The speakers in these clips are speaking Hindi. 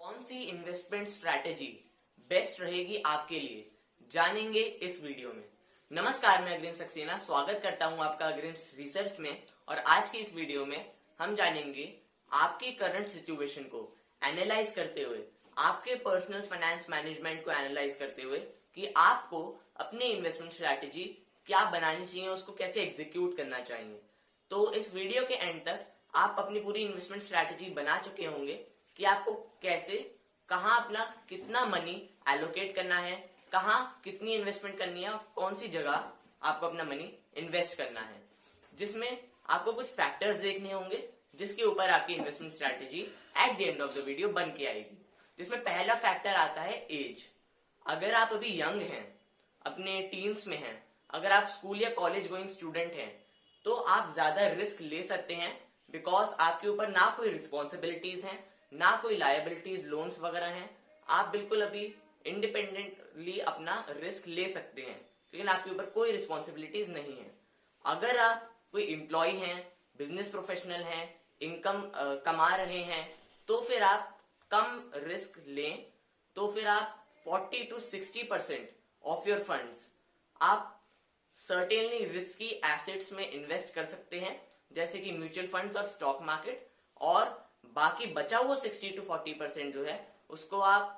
कौन सी इन्वेस्टमेंट स्ट्रैटेजी बेस्ट रहेगी आपके लिए, जानेंगे इस वीडियो में। नमस्कार, मैं अग्रिम सक्सेना स्वागत करता हूं आपका अग्रिम रिसर्च में। और आज की इस वीडियो में हम जानेंगे आपकी करंट सिचुएशन को एनालाइज करते हुए, आपके पर्सनल फाइनेंस मैनेजमेंट को एनालाइज करते हुए कि आपको अपनी इन्वेस्टमेंट स्ट्रैटेजी क्या बनानी चाहिए, उसको कैसे एग्जीक्यूट करना चाहिए। तो इस वीडियो के एंड तक आप अपनी पूरी इन्वेस्टमेंट स्ट्रैटेजी बना चुके होंगे कि आपको कैसे, कहां अपना कितना मनी एलोकेट करना है, कहां कितनी इन्वेस्टमेंट करनी है और कौन सी जगह आपको अपना मनी इन्वेस्ट करना है, जिसमें आपको कुछ फैक्टर्स देखने होंगे जिसके ऊपर आपकी investment strategy at the end of the video बन के आएगी। जिसमें पहला फैक्टर आता है एज। अगर आप अभी यंग हैं, अपने टीन्स में हैं, अगर आप स्कूल या कॉलेज गोइंग स्टूडेंट हैं, तो आप ज्यादा रिस्क ले सकते हैं, बिकॉज आपके ऊपर ना कोई रिस्पॉन्सिबिलिटीज हैं, ना कोई लायबिलिटीज लोन्स वगैरह हैं। आप बिल्कुल अभी इंडिपेंडेंटली अपना रिस्क ले सकते हैं, लेकिन आपके ऊपर कोई रिस्पॉन्सिबिलिटीज नहीं है। अगर आप कोई एम्प्लॉय हैं, बिजनेस प्रोफेशनल हैं, इनकम कमा रहे हैं, तो फिर आप कम रिस्क लें। तो फिर आप 40 to 60% ऑफ योर फंड्स आप सर्टेनली रिस्की एसेट्स में इन्वेस्ट कर सकते हैं, जैसे कि म्यूचुअल फंड्स और स्टॉक मार्केट। और बाकी बचा हुआ 60 to 40% जो है उसको आप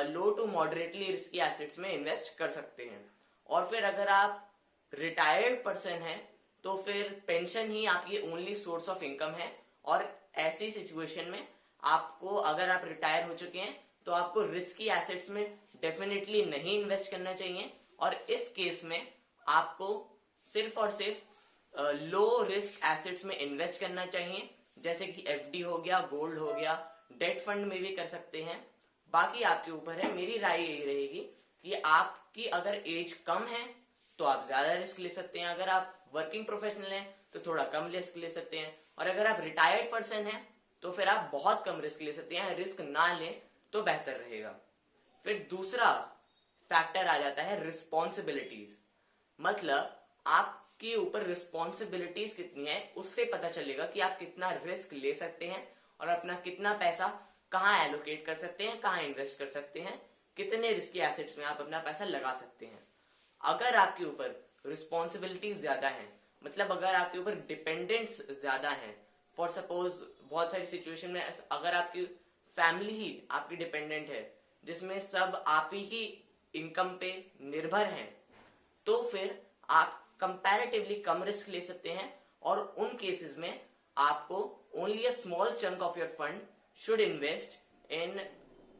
लो टू मॉडरेटली रिस्की एसेट्स में इन्वेस्ट कर सकते हैं। और फिर अगर आप रिटायर्ड पर्सन हैं तो फिर पेंशन ही आपकी ओनली सोर्स ऑफ इनकम है। और ऐसी सिचुएशन में आपको, अगर आप रिटायर हो चुके हैं, तो आपको रिस्की एसेट्स में डेफिनेटली नहीं इन्वेस्ट करना चाहिए। और इस केस में आपको सिर्फ और सिर्फ लो रिस्क एसेट्स में इन्वेस्ट करना चाहिए, जैसे कि एफडी हो गया, गोल्ड हो गया, डेट फंड में भी कर सकते हैं। बाकी आपके ऊपर है। मेरी राय यही रहेगी कि आपकी अगर एज कम है तो आप ज्यादा रिस्क ले सकते हैं, अगर आप वर्किंग प्रोफेशनल हैं तो थोड़ा कम रिस्क ले सकते हैं, और अगर आप रिटायर्ड पर्सन हैं तो फिर आप बहुत कम रिस्क ले सकते हैं। रिस्क ना लें तो बेहतर रहेगा। फिर दूसरा फैक्टर आ जाता है रिस्पॉन्सिबिलिटीज। मतलब आपके ऊपर रिस्पॉन्सिबिलिटीज कितनी है, उससे पता चलेगा कि आप कितना रिस्क ले सकते हैं और अपना कितना पैसा कहां एलोकेट कर सकते हैं, कहां इन्वेस्ट कर सकते हैं, कितने रिस्की एसेट्स में आप अपना पैसा लगा सकते हैं। अगर आपके ऊपर रिस्पॉन्सिबिलिटीज ज्यादा है, मतलब अगर आपके ऊपर डिपेंडेंट्स ज्यादा है, फॉर सपोज बहुत सारी सिचुएशन में अगर आपकी फैमिली ही आपकी डिपेंडेंट है, जिसमें सब आप ही इनकम पे निर्भर हैं, तो फिर आप कंपैरेटिवली कम रिस्क ले सकते हैं। और उन केसेस में आपको only a small chunk of your fund should invest in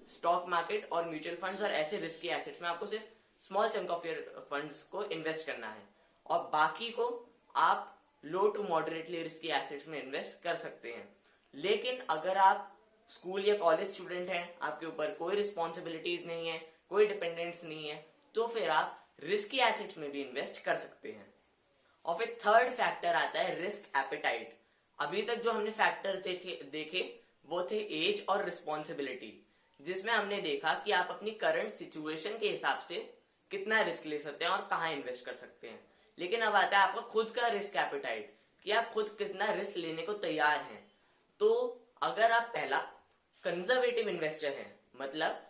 stock market और म्यूचुअल फंड्स, और ऐसे रिस्की एसेट्स में आपको सिर्फ small chunk of your funds को इन्वेस्ट करना है, और बाकी को आप लो टू मॉडरेटली रिस्की एसेट्स में इन्वेस्ट कर सकते हैं। लेकिन अगर आप स्कूल या कॉलेज स्टूडेंट हैं, आपके ऊपर कोई रिस्पॉन्सिबिलिटीज नहीं है, कोई डिपेंडेंस नहीं है, तो फिर आप रिस्की एसेट्स में भी इन्वेस्ट कर सकते हैं। और फिर थर्ड फैक्टर आता है रिस्क एपेटाइट। अभी तक जो हमने फैक्टर देखे वो थे एज और रिस्पॉन्सिबिलिटी, जिसमें हमने देखा कि आप अपनी करंट सिचुएशन के हिसाब से कितना रिस्क ले सकते हैं और कहां इन्वेस्ट कर सकते हैं। लेकिन अब आता है आपका खुद का रिस्क एपेटाइट, कि आप खुद कितना रिस्क लेने को तैयार हैं। तो अगर आप पहला कंजर्वेटिव इन्वेस्टर हैं, मतलब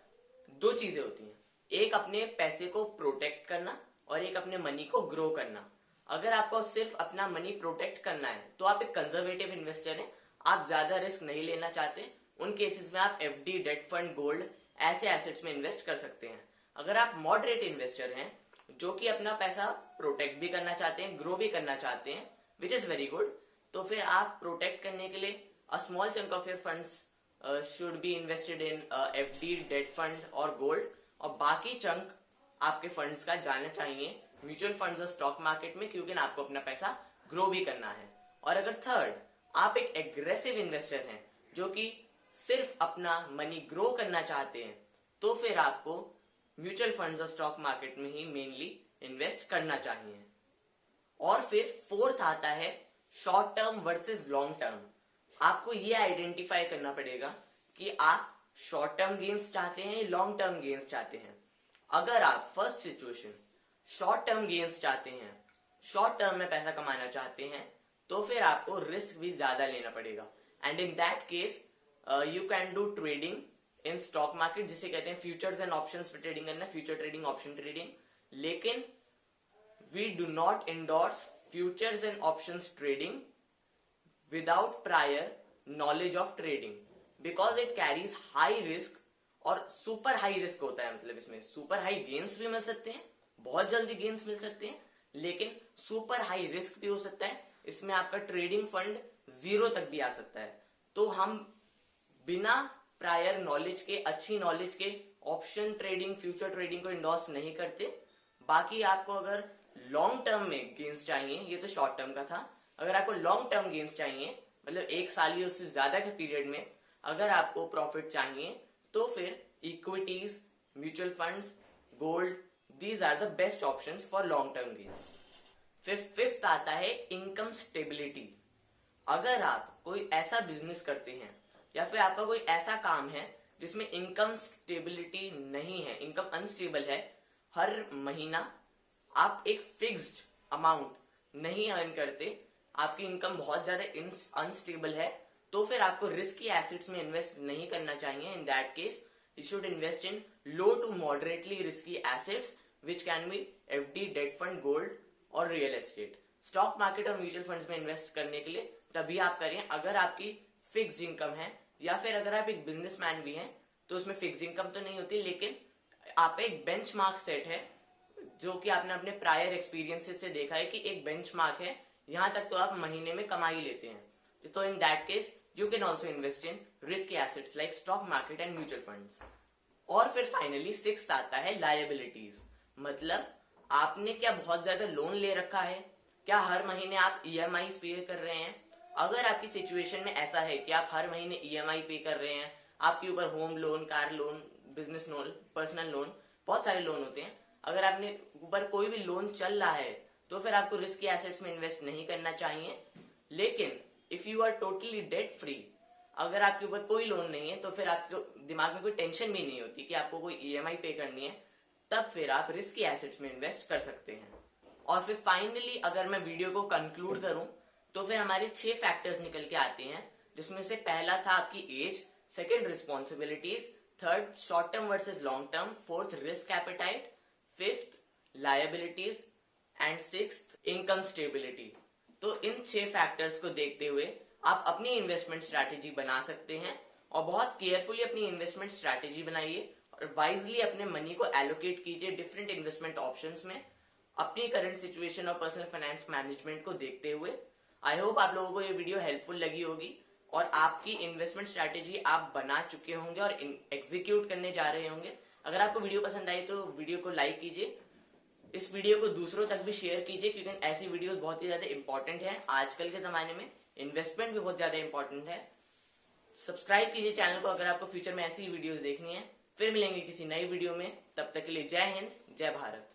दो चीजें होती हैं, एक अपने पैसे को प्रोटेक्ट करना और एक अपने मनी को ग्रो करना। अगर आपको सिर्फ अपना मनी प्रोटेक्ट करना है तो आप एक कंजर्वेटिव इन्वेस्टर हैं, आप ज्यादा रिस्क नहीं लेना चाहते। उन केसेस में आप एफडी, डेट फंड, गोल्ड ऐसे एसेट्स में इन्वेस्ट कर सकते हैं। अगर आप मॉडरेट इन्वेस्टर हैं, जो कि अपना पैसा प्रोटेक्ट भी करना चाहते हैं, ग्रो भी करना चाहते हैं, विच इज वेरी गुड, तो फिर आप प्रोटेक्ट करने के लिए a small chunk of your funds should be invested in FD, debt fund और गोल्ड, और बाकी चंक आपके फंड्स का जाना चाहिए म्यूचुअल फंड्स और स्टॉक मार्केट में, क्योंकि आपको अपना पैसा ग्रो भी करना है। और अगर थर्ड आप एक एग्रेसिव इन्वेस्टर हैं, जो कि सिर्फ अपना मनी ग्रो करना चाहते हैं, तो फिर आपको म्यूचुअल फंड्स और स्टॉक मार्केट में ही मेनली इन्वेस्ट करना चाहिए। और फिर फोर्थ आता है short term versus long term. आपको ये आइडेंटिफाई करना पड़ेगा कि आप शॉर्ट टर्म गेन्स चाहते हैं, लॉन्ग टर्म गेन्स चाहते हैं। अगर आप first situation short term gains चाहते हैं, शॉर्ट टर्म में पैसा कमाना चाहते हैं, तो फिर आपको रिस्क भी ज्यादा लेना पड़ेगा। And in that case you can do trading in stock market, जिसे कहते हैं फ्यूचर्स एंड ऑप्शंस पे ट्रेडिंग करना, फ्यूचर ट्रेडिंग, ऑप्शन ट्रेडिंग। लेकिन we do not endorse futures and options trading without prior knowledge of trading, because it carries high risk, और सुपर हाई रिस्क होता है। मतलब इसमें सुपर हाई गेन्स भी मिल सकते हैं, बहुत जल्दी गेन्स मिल सकते हैं, लेकिन सुपर हाई रिस्क भी हो सकता है। इसमें आपका ट्रेडिंग फंड जीरो तक भी आ सकता है। तो हम बिना प्रायर नॉलेज के, अच्छी नॉलेज के ऑप्शन ट्रेडिंग, फ्यूचर ट्रेडिंग को इंडोर्स नहीं करते। बाकी आपको अगर लॉन्ग टर्म में गेन्स चाहिए, ये तो शॉर्ट टर्म का था, अगर आपको लॉन्ग टर्म गेन्स चाहिए, मतलब 1 साल या उससे ज्यादा के पीरियड में अगर आपको प्रॉफिट चाहिए, तो फिर equities, mutual funds, gold, these are the best options for long term gains. Fifth आता है इनकम स्टेबिलिटी। अगर आप कोई ऐसा बिजनेस करते हैं या फिर आपका कोई ऐसा काम है जिसमें इनकम स्टेबिलिटी नहीं है, इनकम अनस्टेबल है, हर महीना आप एक फिक्स्ड अमाउंट नहीं अर्न करते, आपकी इनकम बहुत ज्यादा अनस्टेबल है, तो फिर आपको रिस्की एसेट्स में इन्वेस्ट नहीं करना चाहिए। In that case you should invest in low to moderately risky assets which can be FD, debt fund, gold और रियल एस्टेट। स्टॉक मार्केट और म्यूचुअल फंड्स में इन्वेस्ट करने के लिए तभी आप करें अगर आपकी फिक्स्ड इनकम है, या फिर अगर आप एक बिजनेसमैन भी हैं तो उसमें फिक्स्ड इनकम तो नहीं होती, लेकिन आपका एक बेंचमार्क सेट है, जो कि आपने अपने प्रायर एक्सपीरियंसेस से देखा है कि एक बेंचमार्क है, यहां तक तो आप महीने में कमा ही लेते हैं। तो इन that case you can also invest in risky assets like stock market and mutual funds. और फिर फाइनली सिक्स्थ आता है लायबिलिटीज। मतलब आपने क्या बहुत ज्यादा लोन ले रखा है, क्या हर महीने आप ईएमआई पे कर रहे हैं। अगर आपकी सिचुएशन में ऐसा है कि आप हर महीने ईएमआई पे कर रहे हैं, आपके ऊपर home loan, car loan, business loan, personal loan, बहुत सारे लोन होते हैं, अगर आपने ऊपर कोई भी लोन चल रहा है तो फिर आपको रिस्की एसेट्स में इन्वेस्ट नहीं करना चाहिए। लेकिन if you are totally debt free, अगर आपके ऊपर कोई लोन नहीं है, तो फिर आपके दिमाग में कोई टेंशन भी नहीं होती कि आपको कोई ईएमआई पे करनी है, तब फिर आप रिस्की एसेट्स में इन्वेस्ट कर सकते हैं। और फिर फाइनली अगर मैं वीडियो को कंक्लूड करूं तो फिर हमारे 6 फैक्टर्स निकल के आते हैं, जिसमें से पहला था आपकी age, second responsibilities, third short term versus long term, fourth risk appetite, fifth liabilities and sixth income stability. तो इन 6 फैक्टर्स को देखते हुए आप अपनी इन्वेस्टमेंट स्ट्रैटेजी बना सकते हैं, और बहुत केयरफुली अपनी इन्वेस्टमेंट स्ट्रैटेजी बनाइए और वाइजली अपने मनी को एलोकेट कीजिए डिफरेंट इन्वेस्टमेंट ऑप्शंस में, अपनी करंट सिचुएशन और पर्सनल फाइनेंस मैनेजमेंट को देखते हुए। आई होप आप लोगों को ये वीडियो हेल्पफुल लगी होगी और आपकी इन्वेस्टमेंट स्ट्रैटेजी आप बना चुके होंगे और एग्जीक्यूट करने जा रहे होंगे। अगर आपको वीडियो पसंद आई तो वीडियो को लाइक कीजिए, इस वीडियो को दूसरों तक भी शेयर कीजिए, क्योंकि ऐसी वीडियोस बहुत ही ज्यादा इंपॉर्टेंट है। आजकल के जमाने में इन्वेस्टमेंट भी बहुत ज्यादा इंपॉर्टेंट है। सब्सक्राइब कीजिए चैनल को अगर आपको फ्यूचर में ऐसी वीडियोस देखनी है। फिर मिलेंगे किसी नई वीडियो में, तब तक के लिए जय हिंद, जय भारत।